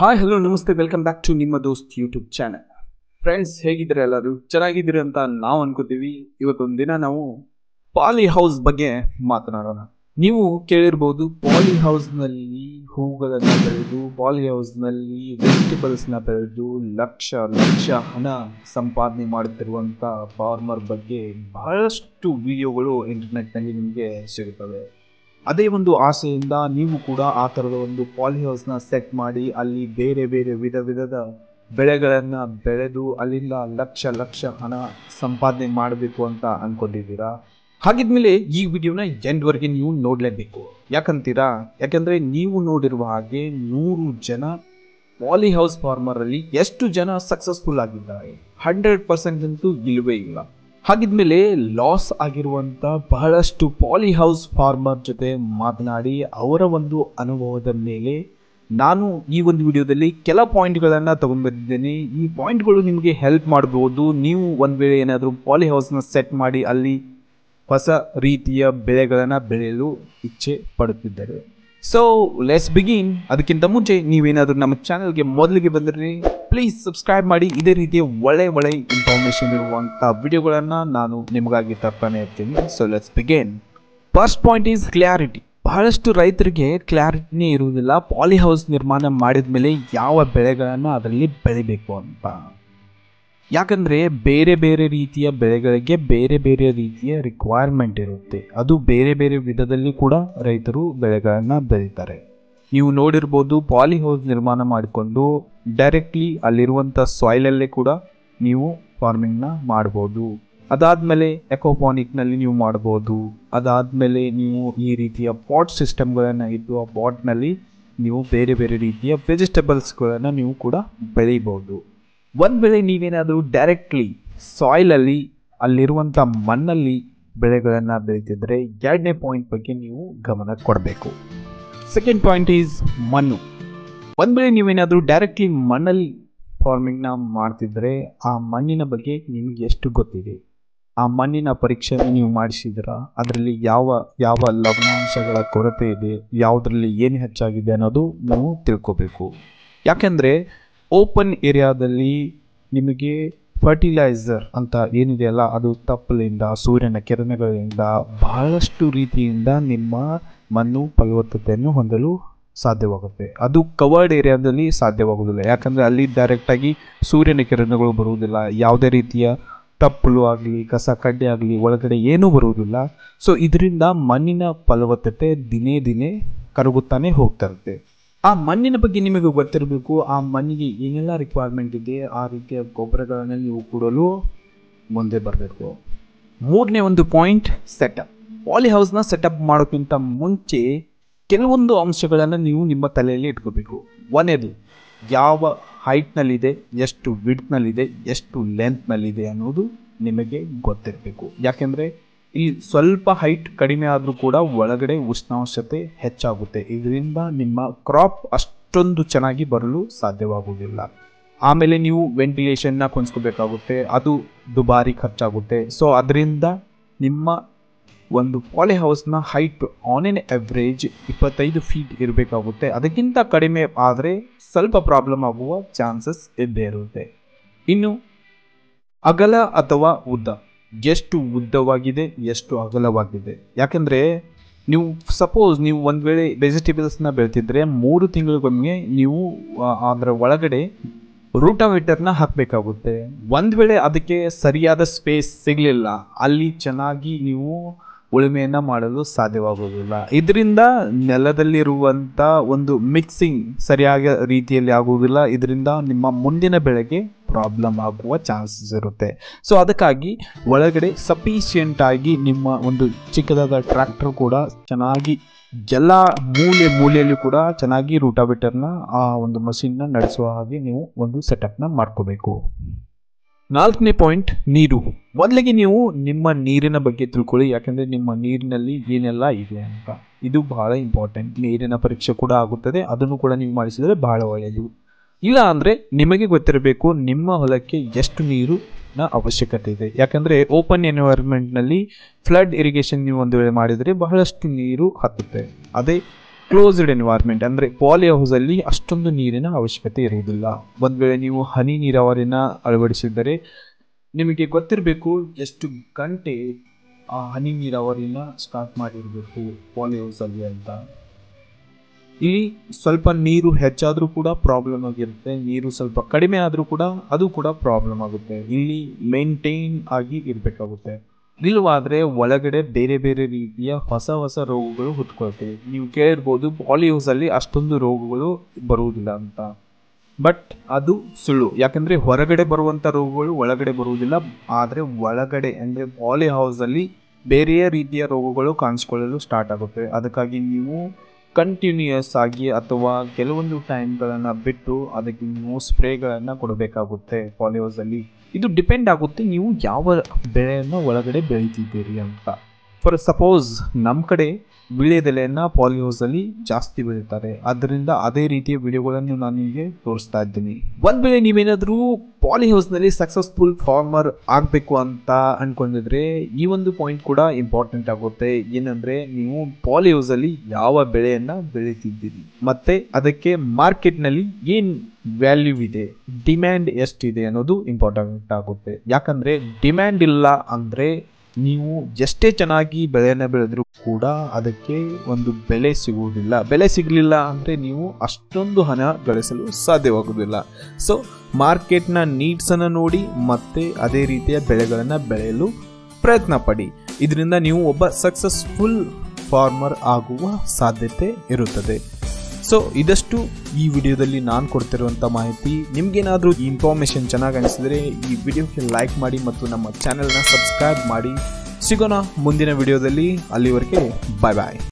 Hi hello ನಮಸ್ತೆ, welcome back to ನಿಮ್ಮ ದೋಸ್ತ್ ಯೂಟ್ಯೂಬ್ ಚಾನಲ್. ಫ್ರೆಂಡ್ಸ್, ಹೇಗಿದ್ದೀರಾ? ಎಲ್ಲರೂ ಚೆನ್ನಾಗಿದ್ದೀರಿ ಅಂತ ನಾವು ಅನ್ಕೋತೀವಿ. ಇವತ್ತೊಂದು ದಿನ ನಾವು ಪಾಲಿ ಹೌಸ್ ಬಗ್ಗೆ ಮಾತನಾಡೋಣ. ನೀವು ಕೇಳಿರ್ಬೋದು, ಪಾಲಿ ಹೌಸ್ ನಲ್ಲಿ ಹೂಗಳನ್ನು ಬೆಳೆದು, ಪಾಲಿ ಹೌಸ್ ನಲ್ಲಿ ವೆಜಿಟೇಬಲ್ಸ್ ನ ಬೆಳೆದು ಲಕ್ಷ ಲಕ್ಷ ಹಣ ಸಂಪಾದನೆ ಮಾಡುತ್ತಿರುವಂತ ಫಾರ್ಮರ್ ಬಗ್ಗೆ ಬಹಳಷ್ಟು ವಿಡಿಯೋಗಳು ಇಂಟರ್ನೆಟ್ ನಲ್ಲಿ ನಿಮಗೆ ಸಿಗುತ್ತವೆ. ಅದೇ ಒಂದು ಆಸೆಯಿಂದ ನೀವು ಕೂಡ ಆ ಥರದ ಒಂದು ಪಾಲಿ ಹೌಸ್ನ ಸೆಟ್ ಮಾಡಿ ಅಲ್ಲಿ ಬೇರೆ ಬೇರೆ ವಿಧದ ಬೆಳೆಗಳನ್ನ ಬೆಳೆದು ಅಲ್ಲಿಂದ ಲಕ್ಷ ಲಕ್ಷ ಹಣ ಸಂಪಾದನೆ ಮಾಡಬೇಕು ಅಂತ ಅನ್ಕೊಂಡಿದ್ದೀರಾ? ಹಾಗಿದ್ಮೇಲೆ ಈ ವಿಡಿಯೋನ ಎಂಡ್ವರೆಗೆ ನೀವು ನೋಡಲೇಬೇಕು. ಯಾಕಂತೀರಾ? ಯಾಕಂದ್ರೆ ನೀವು ನೋಡಿರುವ ಹಾಗೆ 100 ಜನ ಪಾಲಿ ಹೌಸ್ ಫಾರ್ಮರ್ ಅಲ್ಲಿ ಎಷ್ಟು ಜನ ಸಕ್ಸಸ್ಫುಲ್ ಆಗಿದ್ದಾರೆ? 100% ಅಂತೂ ಇಲ್ಲವೇ ಇಲ್ಲ. ಹಾಗಿದ್ಮೇಲೆ ಲಾಸ್ ಆಗಿರುವಂತ ಬಹಳಷ್ಟು ಪಾಲಿ ಹೌಸ್ ಫಾರ್ಮರ್ ಜೊತೆ ಮಾತನಾಡಿ ಅವರ ಒಂದು ಅನುಭವದ ಮೇಲೆ ನಾನು ಈ ಒಂದು ವಿಡಿಯೋದಲ್ಲಿ ಕೆಲ ಪಾಯಿಂಟ್ಗಳನ್ನು ತಗೊಂಡು ಬಂದಿದ್ದೇನೆ. ಈ ಪಾಯಿಂಟ್ಗಳು ನಿಮಗೆ ಹೆಲ್ಪ್ ಮಾಡಬಹುದು. ನೀವು ಒಂದು ವೇಳೆ ಏನಾದರೂ ಪಾಲಿ ಹೌಸ್ನ ಸೆಟ್ ಮಾಡಿ ಅಲ್ಲಿ ಹೊಸ ರೀತಿಯ ಬೆಳೆಗಳನ್ನು ಬೆಳೆಯಲು ಇಚ್ಛೆ ಪಡುತ್ತಿದ್ದಾರೆ. So let's begin. ಅದಕ್ಕಿಂತ ಮುಂಚೆ ನೀವೇನಾದರೂ ನಮ್ಮ ಚಾನಲ್ಗೆ ಮೊದಲಿಗೆ ಬಂದಿರಿ, ಪ್ಲೀಸ್ ಸಬ್ಸ್ಕ್ರೈಬ್ ಮಾಡಿ. ಇದೇ ರೀತಿಯ ಒಳ್ಳೆ ಇನ್ಫಾರ್ಮೇಶನ್ ಇರುವಂಥ ವಿಡಿಯೋಗಳನ್ನು ನಾನು ನಿಮಗಾಗಿ ತರ್ತಾನೆ ಇರ್ತೀನಿ. So let's begin. First point is clarity. ಬಹಳಷ್ಟು ರೈತರಿಗೆ ಕ್ಲಾರಿಟಿನೇ ಇರುವುದಿಲ್ಲ ಪಾಲಿ ಹೌಸ್ ನಿರ್ಮಾಣ ಮಾಡಿದ ಮೇಲೆ ಯಾವ ಬೆಳೆಗಳನ್ನು ಅದರಲ್ಲಿ ಬೆಳಿಬೇಕು ಅಂತ. ಯಾಕಂದರೆ ಬೇರೆ ಬೇರೆ ರೀತಿಯ ಬೆಳೆಗಳಿಗೆ ಬೇರೆ ಬೇರೆ ರೀತಿಯ ರಿಕ್ವೈರ್ಮೆಂಟ್ ಇರುತ್ತೆ. ಅದು ಬೇರೆ ಬೇರೆ ವಿಧದಲ್ಲಿ ಕೂಡ ರೈತರು ಬೆಳೆಗಳನ್ನು ಬೆಳೀತಾರೆ. ನೀವು ನೋಡಿರ್ಬೋದು, ಪಾಲಿ ಹೌಸ್ ನಿರ್ಮಾಣ ಮಾಡಿಕೊಂಡು ಡೈರೆಕ್ಟ್ಲಿ ಅಲ್ಲಿರುವಂಥ ಸಾಯಿಲಲ್ಲೇ ಕೂಡ ನೀವು ಫಾರ್ಮಿಂಗ್ನ ಮಾಡ್ಬೋದು. ಅದಾದಮೇಲೆ ಎಕೋಪಾನಿಕ್ನಲ್ಲಿ ನೀವು ಮಾಡ್ಬೋದು. ಅದಾದಮೇಲೆ ನೀವು ಈ ರೀತಿಯ ಪಾಟ್ ಸಿಸ್ಟಮ್ಗಳನ್ನು ಇದ್ದು ಆ ಪಾಟ್ನಲ್ಲಿ ನೀವು ಬೇರೆ ಬೇರೆ ರೀತಿಯ ವೆಜಿಟೇಬಲ್ಸ್ಗಳನ್ನು ನೀವು ಕೂಡ ಬೆಳೀಬೋದು. ಒಂದು ವೇಳೆ ನೀವೇನಾದರೂ ಡೈರೆಕ್ಟ್ಲಿ ಸಾಯಿಲಲ್ಲಿ ಅಲ್ಲಿರುವಂಥ ಮಣ್ಣಲ್ಲಿ ಬೆಳೆಗಳನ್ನು ಬೆಳೀತಿದ್ರೆ ಎರಡನೇ ಪಾಯಿಂಟ್ ಬಗ್ಗೆ ನೀವು ಗಮನ ಕೊಡಬೇಕು. ಸೆಕೆಂಡ್ ಪಾಯಿಂಟ್ ಈಸ್ ಮಣ್ಣು. ಒಂದು ವೇಳೆ ನೀವೇನಾದರೂ ಡೈರೆಕ್ಟ್ಲಿ ಮಣ್ಣಲ್ಲಿ ಫಾರ್ಮಿಂಗ್ನ ಮಾಡ್ತಿದ್ರೆ ಆ ಮಣ್ಣಿನ ಬಗ್ಗೆ ನಿಮಗೆ ಎಷ್ಟು ಗೊತ್ತಿದೆ? ಆ ಮಣ್ಣಿನ ಪರೀಕ್ಷೆ ನೀವು ಮಾಡಿಸಿದ್ದೀರಾ? ಅದರಲ್ಲಿ ಯಾವ ಯಾವ ಲವಣಾಂಶಗಳ ಕೊರತೆ ಇದೆ, ಯಾವುದರಲ್ಲಿ ಏನು ಹೆಚ್ಚಾಗಿದೆ ಅನ್ನೋದು ನೀವು ತಿಳ್ಕೋಬೇಕು. ಯಾಕೆಂದರೆ ಓಪನ್ ಏರಿಯಾದಲ್ಲಿ ನಿಮಗೆ ಫರ್ಟಿಲೈಸರ್ ಅಂತ ಏನಿದೆಯಲ್ಲ ಅದು ತಪ್ಪಲಿಂದ, ಸೂರ್ಯನ ಕಿರಣಗಳಿಂದ, ಬಹಳಷ್ಟು ರೀತಿಯಿಂದ ನಿಮ್ಮ ಮಣ್ಣು ಫಲವತ್ತತೆಯನ್ನು ಹೊಂದಲು ಸಾಧ್ಯವಾಗುತ್ತೆ. ಅದು ಕವರ್ಡ್ ಏರಿಯಾದಲ್ಲಿ ಸಾಧ್ಯವಾಗುವುದಿಲ್ಲ. ಯಾಕಂದರೆ ಅಲ್ಲಿ ಡೈರೆಕ್ಟಾಗಿ ಸೂರ್ಯನ ಕಿರಣಗಳು ಬರುವುದಿಲ್ಲ. ಯಾವುದೇ ರೀತಿಯ ತಪ್ಪಲು ಆಗಲಿ, ಕಸ ಕಡ್ಡೆ ಆಗಲಿ ಒಳಗಡೆ ಏನೂ ಬರುವುದಿಲ್ಲ. ಸೊ ಇದರಿಂದ ಮಣ್ಣಿನ ಫಲವತ್ತತೆ ದಿನೇ ದಿನೇ ಕರಗುತ್ತಾನೆ ಹೋಗ್ತಾ ಇರುತ್ತೆ. ಆ ಮಣ್ಣಿನ ಬಗ್ಗೆ ನಿಮಗೆ ಗೊತ್ತಿರಬೇಕು. ಆ ಮಣ್ಣಿಗೆ ಏನೆಲ್ಲ ರಿಕ್ವೈರ್ಮೆಂಟ್ ಇದೆ, ಆ ರೀತಿಯ ಗೊಬ್ಬರಗಳನ್ನು ನೀವು ಕೊಡಲು ಮುಂದೆ ಬರಬೇಕು. ಮೂರನೇ ಒಂದು ಪಾಯಿಂಟ್, ಸೆಟಪ್. ಪಾಲಿ ಹೌಸ್ನ ಸೆಟಪ್ ಮಾಡೋಕ್ಕಿಂತ ಮುಂಚೆ ಕೆಲವೊಂದು ಅಂಶಗಳನ್ನು ನೀವು ನಿಮ್ಮ ತಲೆಯಲ್ಲಿ ಇಟ್ಕೋಬೇಕು. ಒಂದೇದು, ಯಾವ ಹೈಟ್ನಲ್ಲಿದೆ, ಎಷ್ಟು ವಿಡ್ತ್ನಲ್ಲಿದೆ, ಎಷ್ಟು ಲೆಂತ್ನಲ್ಲಿದೆ ಅನ್ನೋದು ನಿಮಗೆ ಗೊತ್ತಿರಬೇಕು. ಯಾಕೆಂದರೆ ಈ ಸ್ವಲ್ಪ ಹೈಟ್ ಕಡಿಮೆ ಆದರೂ ಕೂಡ ಒಳಗಡೆ ಉಷ್ಣಾಂಶತೆ ಹೆಚ್ಚಾಗುತ್ತೆ. ಇದರಿಂದ ನಿಮ್ಮ ಕ್ರಾಪ್ ಅಷ್ಟೊಂದು ಚೆನ್ನಾಗಿ ಬರಲು ಸಾಧ್ಯವಾಗುವುದಿಲ್ಲ. ಆಮೇಲೆ ನೀವು ವೆಂಟಿಲೇಷನ್ನ ಕೊಂಡ್ಸ್ಕೋಬೇಕಾಗುತ್ತೆ, ಅದು ದುಬಾರಿ ಖರ್ಚಾಗುತ್ತೆ. ಸೊ ಅದರಿಂದ ನಿಮ್ಮ ಒಂದು ಪಾಲಿ ಹೌಸ್ನ height on an average 25 feet ಇರಬೇಕಾಗುತ್ತೆ. ಅದಕ್ಕಿಂತ ಕಡಿಮೆ ಆದರೆ ಸ್ವಲ್ಪ ಪ್ರಾಬ್ಲಮ್ ಆಗುವ ಚಾನ್ಸಸ್ ಇದ್ದೇ ಇರುತ್ತೆ. ಇನ್ನು ಅಗಲ ಅಥವಾ ಉದ್ದ, ಎಷ್ಟು ಉದ್ದವಾಗಿದೆ, ಎಷ್ಟು ಅಗಲವಾಗಿದೆ. ಯಾಕೆಂದರೆ ನೀವು ಸಪೋಸ್ ನೀವು ಒಂದು ವೇಳೆ ವೆಜಿಟೇಬಲ್ಸ್ನ ಬೆಳೆತಿದ್ರೆ 3 ತಿಂಗಳಿಗೊಮ್ಮೆ ನೀವು ಅದರ ಒಳಗಡೆ ರೂಟಾವೇಟರ್ನ ಹಾಕಬೇಕಾಗುತ್ತೆ. ಒಂದು ವೇಳೆ ಅದಕ್ಕೆ ಸರಿಯಾದ ಸ್ಪೇಸ್ ಸಿಗಲಿಲ್ಲ, ಅಲ್ಲಿ ಚೆನ್ನಾಗಿ ನೀವು ಉಳುಮೆಯನ್ನು ಮಾಡಲು ಸಾಧ್ಯವಾಗುವುದಿಲ್ಲ. ಇದರಿಂದ ನೆಲದಲ್ಲಿರುವಂಥ ಒಂದು ಮಿಕ್ಸಿಂಗ್ ಸರಿಯಾದ ರೀತಿಯಲ್ಲಿ ಆಗುವುದಿಲ್ಲ. ಇದರಿಂದ ನಿಮ್ಮ ಮುಂದಿನ ಬೆಳೆಗೆ ಪ್ರಾಬ್ಲಮ್ ಆಗುವ ಚಾನ್ಸಸ್ ಇರುತ್ತೆ. ಸೊ ಅದಕ್ಕಾಗಿ ಒಳಗಡೆ ಸಫಿಷಿಯೆಂಟ್ ಆಗಿ ನಿಮ್ಮ ಒಂದು ಚಿಕ್ಕದಾದ ಟ್ರ್ಯಾಕ್ಟರ್ ಕೂಡ ಚೆನ್ನಾಗಿ ಎಲ್ಲ ಮೂಲೆಯಲ್ಲಿ ಕೂಡ ಚೆನ್ನಾಗಿ ರೂಟಾವೇಟರ್ನ ಆ ಒಂದು ಮಷಿನ್ನ ನಡೆಸುವ ಹಾಗೆ ನೀವು ಒಂದು ಸೆಟಪ್ನ ಮಾಡ್ಕೋಬೇಕು. ನಾಲ್ಕನೇ ಪಾಯಿಂಟ್, ನೀರು. ಮೊದಲಿಗೆ ನೀವು ನಿಮ್ಮ ನೀರಿನ ಬಗ್ಗೆ ತಿಳ್ಕೊಳ್ಳಿ. ಯಾಕಂದರೆ ನಿಮ್ಮ ನೀರಿನಲ್ಲಿ ಏನೆಲ್ಲ ಇದೆ ಅಂತ, ಇದು ಬಹಳ ಇಂಪಾರ್ಟೆಂಟ್. ನೀರಿನ ಪರೀಕ್ಷೆ ಕೂಡ ಆಗುತ್ತದೆ, ಅದನ್ನು ಕೂಡ ನೀವು ಮಾಡಿಸಿದರೆ ಬಹಳ ಒಳ್ಳೆಯದು. ಇಲ್ಲ ಅಂದರೆ ನಿಮಗೆ ಗೊತ್ತಿರಬೇಕು ನಿಮ್ಮ ಹೊಲಕ್ಕೆ ಎಷ್ಟು ನೀರಿನ ಅವಶ್ಯಕತೆ ಇದೆ. ಯಾಕಂದರೆ ಓಪನ್ ಎನ್ವೈರ್ಮೆಂಟ್ನಲ್ಲಿ ಫ್ಲಡ್ ಇರಿಗೇಷನ್ ನೀವು ಒಂದು ವೇಳೆ ಮಾಡಿದರೆ ಬಹಳಷ್ಟು ನೀರು ಹತ್ತುತ್ತೆ. ಅದೇ ಕ್ಲೋಸ್ಡ್ ಎನ್ವೈರ್ಮೆಂಟ್ ಅಂದರೆ ಪಾಲಿ ಹೌಸಲ್ಲಿ ಅಷ್ಟೊಂದು ನೀರಿನ ಅವಶ್ಯಕತೆ ಇರುವುದಿಲ್ಲ. ಒಂದು ವೇಳೆ ನೀವು ಹನಿ ನೀರಾವರಿನ ಅಳವಡಿಸಿದರೆ ನಿಮಗೆ ಗೊತ್ತಿರಬೇಕು ಎಷ್ಟು ಗಂಟೆ ಆ ಹನಿ ನೀರಾವರಿನ ಸ್ಟಾರ್ಟ್ ಮಾಡಿರಬೇಕು ಪಾಲಿ ಹೌಸಲ್ಲಿ ಅಂತ. ಇಲ್ಲಿ ಸ್ವಲ್ಪ ನೀರು ಹೆಚ್ಚಾದರೂ ಕೂಡ ಪ್ರಾಬ್ಲಮ್ ಆಗಿರುತ್ತೆ, ನೀರು ಸ್ವಲ್ಪ ಕಡಿಮೆ ಆದರೂ ಕೂಡ ಅದು ಕೂಡ ಪ್ರಾಬ್ಲಮ್ ಆಗುತ್ತೆ. ಇಲ್ಲಿ ಮೇಂಟೈನ್ ಆಗಿ ಇರಬೇಕಾಗುತ್ತೆ. ಇಲ್ಲವಾದರೆ ಒಳಗಡೆ ಬೇರೆ ಬೇರೆ ರೀತಿಯ ಹೊಸ ಹೊಸ ರೋಗಗಳು ಹುಟ್ಕೊಳ್ತವೆ. ನೀವು ಕೇಳಿರ್ಬೋದು ಪಾಲಿ ಹೌಸಲ್ಲಿ ಅಷ್ಟೊಂದು ರೋಗಗಳು ಬರುವುದಿಲ್ಲ ಅಂತ, ಬಟ್ ಅದು ಸುಳ್ಳು. ಯಾಕಂದರೆ ಹೊರಗಡೆ ಬರುವಂಥ ರೋಗಗಳು ಒಳಗಡೆ ಬರುವುದಿಲ್ಲ, ಆದರೆ ಒಳಗಡೆ ಅಂದರೆ ಪಾಲಿ ಹೌಸಲ್ಲಿ ಬೇರೆ ರೀತಿಯ ರೋಗಗಳು ಕಾಣಿಸ್ಕೊಳ್ಳಲು ಸ್ಟಾರ್ಟ್ ಆಗುತ್ತೆ. ಅದಕ್ಕಾಗಿ ನೀವು ಕಂಟಿನ್ಯೂಯಸ್ ಆಗಿ ಅಥವಾ ಕೆಲವೊಂದು ಟೈಮ್ಗಳನ್ನು ಬಿಟ್ಟು ಅದಕ್ಕೆ ನೀವು ಸ್ಪ್ರೇಗಳನ್ನು ಕೊಡಬೇಕಾಗುತ್ತೆ ಪಾಲಿ ಹೌಸಲ್ಲಿ. ಇದು ಡಿಪೆಂಡ್ ಆಗುತ್ತೆ ನೀವು ಯಾವ ಬೆಳೆಯನ್ನು ಒಳಗಡೆ ಬೆಳೀತಿದ್ದೀರಿ ಅಂತ. ಫಾರ್ ಸಪೋಸ್ ನಮ್ಮ ಕಡೆ ವೀಳ್ಯದೆಲೆಯನ್ನು ಪಾಲಿ ಹೌಸಲ್ಲಿ ಜಾಸ್ತಿ ಬೆಳೀತಾರೆ, ಆದ್ದರಿಂದ ಅದೇ ರೀತಿಯ ವಿಡಿಯೋಗಳನ್ನು ನಾನು ನಿಮಗೆ ತೋರಿಸ್ತಾ ಇದ್ದೀನಿ. ಒಂದು ವೇಳೆ ನೀವೇನಾದರೂ ಪಾಲಿ ಹೌಸ್ನಲ್ಲಿ ಸಕ್ಸಸ್ಫುಲ್ ಫಾರ್ಮರ್ ಆಗಬೇಕು ಅಂತ ಅಂದ್ಕೊಂಡಿದ್ರೆ ಈ ಒಂದು ಪಾಯಿಂಟ್ ಕೂಡ ಇಂಪಾರ್ಟೆಂಟ್ ಆಗುತ್ತೆ. ಏನಂದರೆ ನೀವು ಪಾಲಿ ಹೌಸಲ್ಲಿ ಯಾವ ಬೆಳೆಯನ್ನು ಬೆಳೀತಿದ್ದೀರಿ ಮತ್ತು ಅದಕ್ಕೆ ಮಾರ್ಕೆಟ್ನಲ್ಲಿ ಏನು ವ್ಯಾಲ್ಯೂ ಇದೆ, ಡಿಮ್ಯಾಂಡ್ ಎಷ್ಟಿದೆ ಅನ್ನೋದು ಇಂಪಾರ್ಟೆಂಟ್ ಆಗುತ್ತೆ. ಯಾಕಂದರೆ ಡಿಮ್ಯಾಂಡ್ ಇಲ್ಲ ಅಂದರೆ ನೀವು ಎಷ್ಟೇ ಚೆನ್ನಾಗಿ ಬೆಳೆಯನ್ನು ಬೆಳೆದರೂ ಕೂಡ ಅದಕ್ಕೆ ಒಂದು ಬೆಲೆ ಸಿಗುವುದಿಲ್ಲ. ಬೆಲೆ ಸಿಗಲಿಲ್ಲ ಅಂದರೆ ನೀವು ಅಷ್ಟೊಂದು ಹಣ ಗಳಿಸಲು ಸಾಧ್ಯವಾಗುವುದಿಲ್ಲ. ಸೊ ಮಾರ್ಕೆಟ್ನ ನೀಡ್ಸನ್ನು ನೋಡಿ ಮತ್ತೆ ಅದೇ ರೀತಿಯ ಬೆಳೆಗಳನ್ನು ಬೆಳೆಯಲು ಪ್ರಯತ್ನ ಪಡಿ. ಇದರಿಂದ ನೀವು ಒಬ್ಬ ಸಕ್ಸಸ್ಫುಲ್ ಫಾರ್ಮರ್ ಆಗುವ ಸಾಧ್ಯತೆ ಇರುತ್ತದೆ. ಸೊ ಇದಷ್ಟು ಈ ವಿಡಿಯೋದಲ್ಲಿ ನಾನು ಕೊಡ್ತಿರುವಂಥ ಮಾಹಿತಿ. ನಿಮಗೇನಾದರೂ ಈ ಇನ್ಫಾರ್ಮೇಷನ್ ಚೆನ್ನಾಗಿ ಅನಿಸಿದರೆ ಈ ವಿಡಿಯೋಕ್ಕೆ ಲೈಕ್ ಮಾಡಿ ಮತ್ತು ನಮ್ಮ ಚಾನೆಲ್ನ ಸಬ್ಸ್ಕ್ರೈಬ್ ಮಾಡಿ. ಸಿಗೋಣ ಮುಂದಿನ ವಿಡಿಯೋದಲ್ಲಿ. ಅಲ್ಲಿವರೆಗೆ ಬಾಯ್ ಬಾಯ್.